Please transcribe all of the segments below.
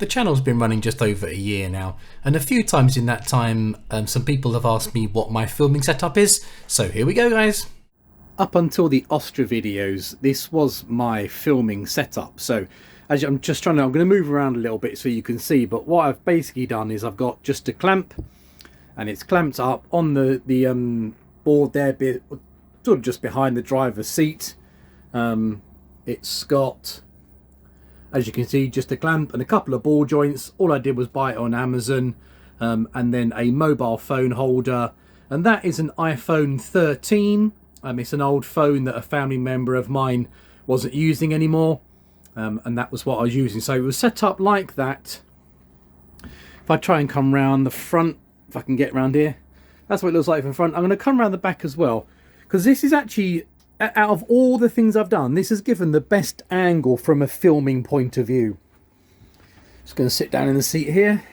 The channel's been running just over a year now, and a few times in that time some people have asked me what my filming setup is, so here we go guys. Up until the Austria videos, this was my filming setup. So as I'm going to move around a little bit so you can see, but what I've basically done is I've got just a clamp, and it's clamped up on the board there, sort of just behind the driver's seat. It's got, as you can see, just a clamp and a couple of ball joints. All I did was buy it on Amazon, and then a mobile phone holder, and that is an iPhone 13. It's an old phone that a family member of mine wasn't using anymore, and that was what I was using. So it was set up like that. If I try and come round the front, if I can get around here, that's what it looks like from front. I'm going to come around the back as well, because this is actually, out of all the things I've done, this has given the best angle from a filming point of view. Just going to sit down in the seat here.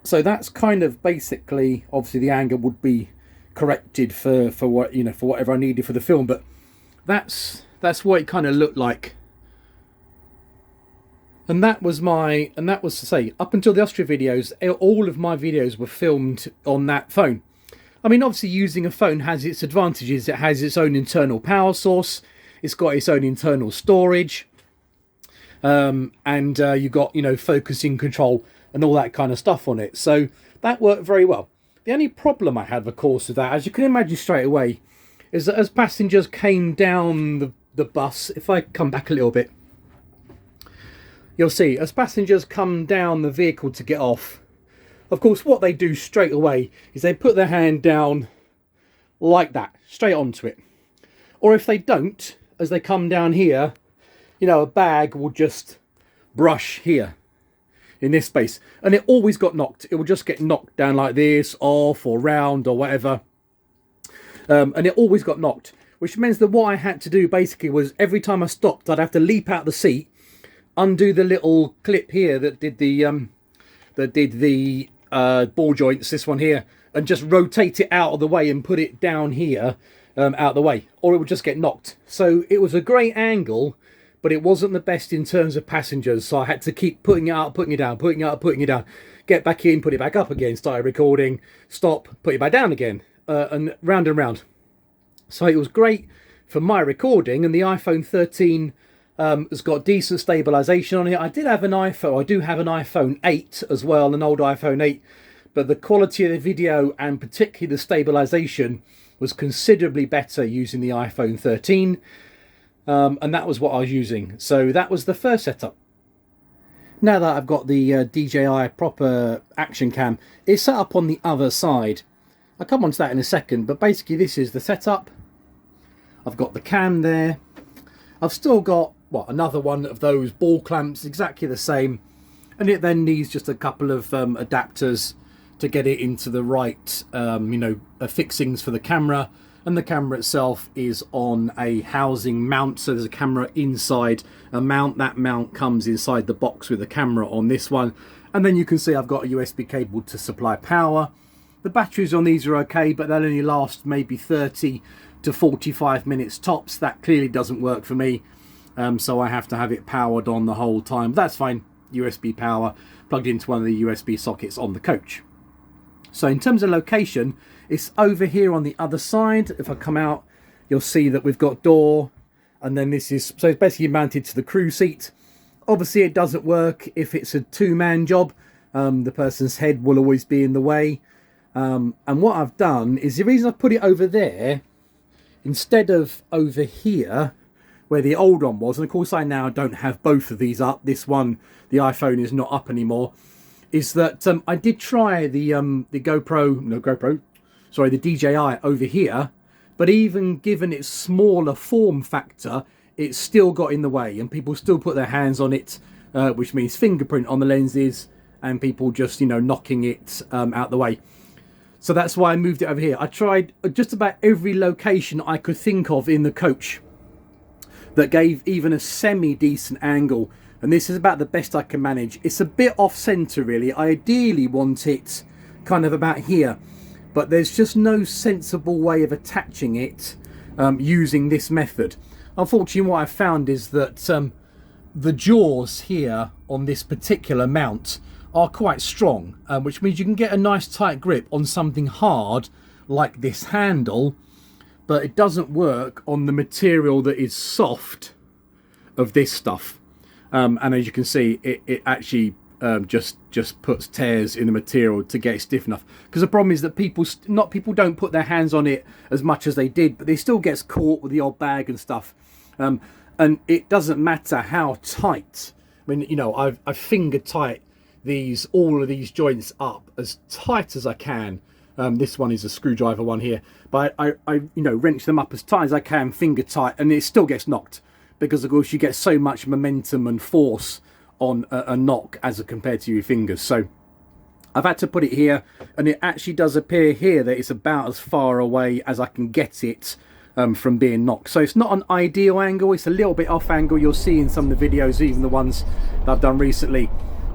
So that's kind of basically, obviously the angle would be corrected for what, you know, for whatever I needed for the film, but that's what it kind of looked like. And that was to say, up until the Austria videos, all of my videos were filmed on that phone. I mean, obviously using a phone has its advantages. It has its own internal power source, it's got its own internal storage, and you've got, you know, focusing control and all that kind of stuff on it. So that worked very well. The only problem I had, of course, with that, as you can imagine straight away, is that as passengers came down the bus, if I come back a little bit, you'll see, as passengers come down the vehicle to get off, of course, what they do straight away is they put their hand down like that, straight onto it. Or if they don't, as they come down here, you know, a bag will just brush here in this space. And it always got knocked. It will just get knocked down like this, off or round or whatever. And it always got knocked, which means that what I had to do basically was every time I stopped, I'd have to leap out the seat, undo the little clip here that did the ball joints, this one here, and just rotate it out of the way and put it down here, out of the way, or it would just get knocked. So it was a great angle, but it wasn't the best in terms of passengers, so I had to keep putting it up, putting it down, putting it up, putting it down, get back in, put it back up again, start recording, stop, put it back down again, and round. So it was great for my recording, and the iPhone 13 has got decent stabilization on it. I do have an iPhone 8 as well, an old iPhone 8, but the quality of the video and particularly the stabilization was considerably better using the iPhone 13, and that was what I was using. So that was the first setup. Now that I've got the DJI proper action cam, it's set up on the other side. I'll come on to that in a second, but basically this is the setup. I've got the cam there. I've still got, what, another one of those ball clamps, exactly the same, and it then needs just a couple of adapters to get it into the right fixings for the camera. And the camera itself is on a housing mount, so there's a camera inside a mount. That mount comes inside the box with the camera on this one, and then you can see I've got a USB cable to supply power. The batteries on these are okay, but they'll only last maybe 30 to 45 minutes tops. That clearly doesn't work for me, so I have to have it powered on the whole time. That's fine, USB power plugged into one of the USB sockets on the coach. So in terms of location, it's over here on the other side. If I come out, you'll see that we've got door, and then this is, so it's basically mounted to the crew seat. Obviously it doesn't work if it's a two-man job. The person's head will always be in the way. And what I've done is, the reason I've put it over there instead of over here where the old one was, and of course I now don't have both of these up, this one, the iPhone, is not up anymore, is that I did try the DJI over here, but even given its smaller form factor, it still got in the way, and people still put their hands on it, which means fingerprint on the lenses, and people just, you know, knocking it out the way. So that's why I moved it over here. I tried just about every location I could think of in the coach that gave even a semi-decent angle, and this is about the best I can manage. It's a bit off-centre really. I ideally want it kind of about here, but there's just no sensible way of attaching it using this method. Unfortunately, what I've found is that the jaws here on this particular mount are quite strong, which means you can get a nice tight grip on something hard like this handle, but it doesn't work on the material that is soft of this stuff. And as you can see, it actually just puts tears in the material to get it stiff enough. Because the problem is that people don't put their hands on it as much as they did, but they still gets caught with the old bag and stuff. And it doesn't matter how tight. I mean, you know, I finger tight all of these joints up as tight as I can. This one is a screwdriver one here, but I you know, wrench them up as tight as I can, finger tight, and it still gets knocked, because of course you get so much momentum and force on a knock as compared to your fingers. So I've had to put it here, and it actually does appear here that it's about as far away as I can get it from being knocked. So it's not an ideal angle, it's a little bit off angle. You'll see in some of the videos, even the ones that I've done recently,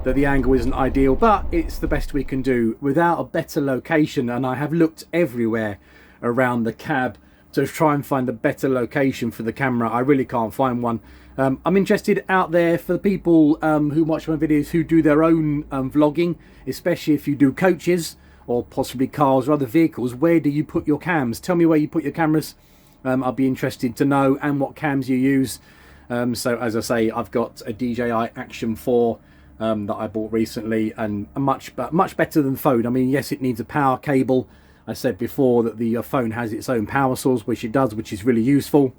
that the angle isn't ideal, but it's the best we can do without a better location. And I have looked everywhere around the cab to try and find a better location for the camera. I really can't find one. I'm interested out there for the people who watch my videos who do their own vlogging, especially if you do coaches or possibly cars or other vehicles. Where do you put your cams? Tell me where you put your cameras. I'll be interested to know, and what cams you use. So as I say, I've got a DJI Action 4 that I bought recently, and much better than the phone. I mean, yes, it needs a power cable. I said before that the phone has its own power source, which it does, which is really useful.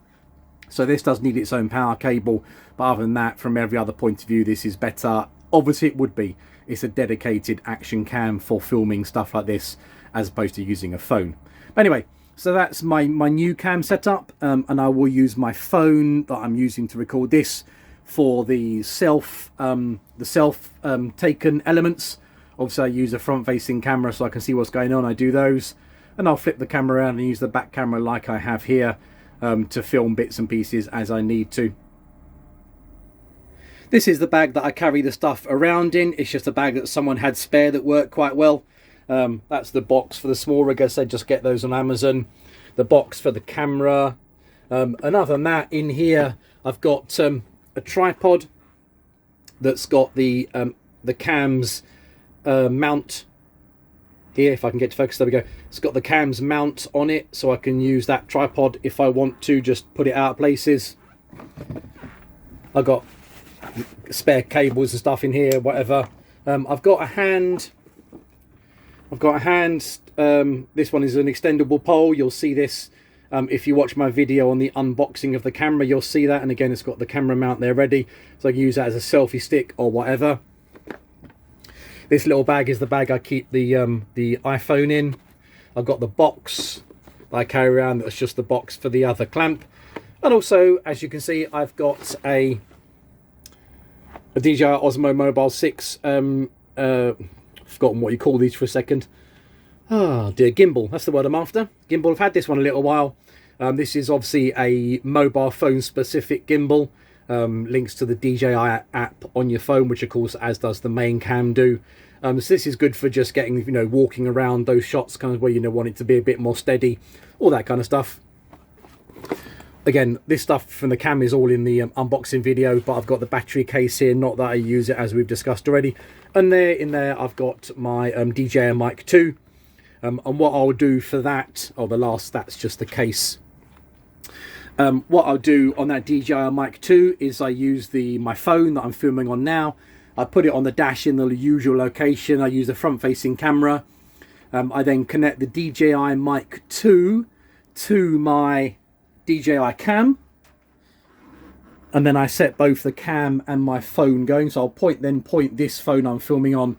So this does need its own power cable, but other than that, from every other point of view, this is better. Obviously it would be. It's a dedicated action cam for filming stuff like this, as opposed to using a phone. But anyway, so that's my new cam setup, and I will use my phone that I'm using to record this for the self taken elements. Obviously I use a front-facing camera so I can see what's going on. I do those, and I'll flip the camera around and use the back camera like I have here to film bits and pieces as I need to. This is the bag that I carry the stuff around in. It's just a bag that someone had spare that worked quite well. That's the box for the small rig. I said just get those on Amazon. The box for the camera. And other than that, in here I've got a tripod that's got the cams mount here. If I can get to focus, there we go. It's got the cams mount on it, so I can use that tripod if I want to just put it out of places. I've got spare cables and stuff in here, whatever. I've got a hand. This one is an extendable pole. You'll see this if you watch my video on the unboxing of the camera, you'll see that. And again, it's got the camera mount there ready, so I can use that as a selfie stick or whatever. This little bag is the bag I keep the iPhone in. I've got the box that I carry around, that's just the box for the other clamp. And also, as you can see, I've got a DJI Osmo Mobile 6. Forgotten what you call these for a second. Oh dear, gimbal, that's the word I'm after. Gimbal, I've had this one a little while. This is obviously a mobile phone specific gimbal. Links to the DJI app on your phone, which of course, as does the main cam do. So this is good for just getting, you know, walking around those shots, kind of where you want it to be a bit more steady, all that kind of stuff. Again, this stuff from the cam is all in the unboxing video, but I've got the battery case here, not that I use it, as we've discussed already. And in there I've got my DJI Mic 2. And what I'll do for that, that's just the case. What I'll do on that DJI Mic 2 is I use my phone that I'm filming on now. I put it on the dash in the usual location. I use a front-facing camera. I then connect the DJI Mic 2 to my DJI cam, and then I set both the cam and my phone going. So I'll point this phone I'm filming on,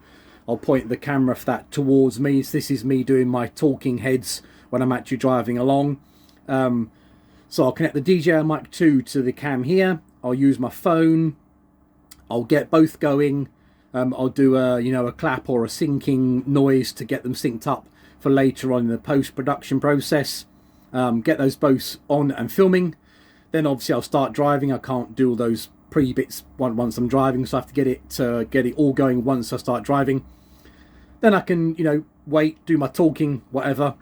I'll point the camera for that towards me. So this is me doing my talking heads when I'm actually driving along. So I'll connect the DJI Mic 2 to the cam here. I'll use my phone. I'll get both going. I'll do a clap or a syncing noise to get them synced up for later on in the post-production process. Get those both on and filming. Then obviously I'll start driving. I can't do all those pre-bits once I'm driving, so I have to get it all going once I start driving. Then I can, wait, do my talking, whatever.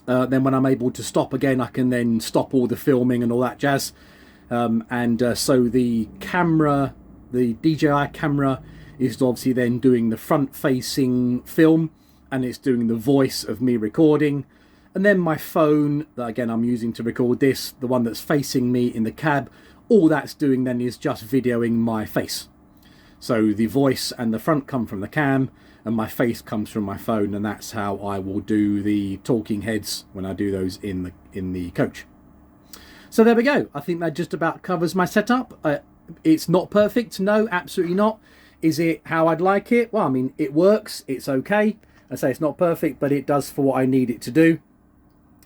Then when I'm able to stop again, I can then stop all the filming and all that jazz. So the camera, the DJI camera, is obviously then doing the front-facing film, and it's doing the voice of me recording. And then my phone, that again I'm using to record this, the one that's facing me in the cab, all that's doing then is just videoing my face. So the voice and the front come from the cam, and my face comes from my phone, and that's how I will do the talking heads when I do those in the coach. So there we go. I think that just about covers my setup. It's not perfect, no, absolutely not. Is it how I'd like it? Well, I mean, it works, it's okay. I say it's not perfect, but it does for what I need it to do.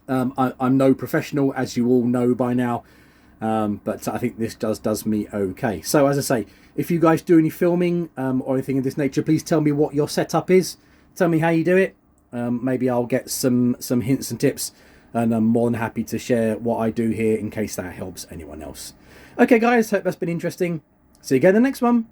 I'm no professional, as you all know by now, but I think this does me okay. So as I say, if you guys do any filming or anything of this nature, please tell me what your setup is. Tell me how you do it. Maybe I'll get some hints and tips, and I'm more than happy to share what I do here in case that helps anyone else. Okay guys, hope that's been interesting. See you again in the next one.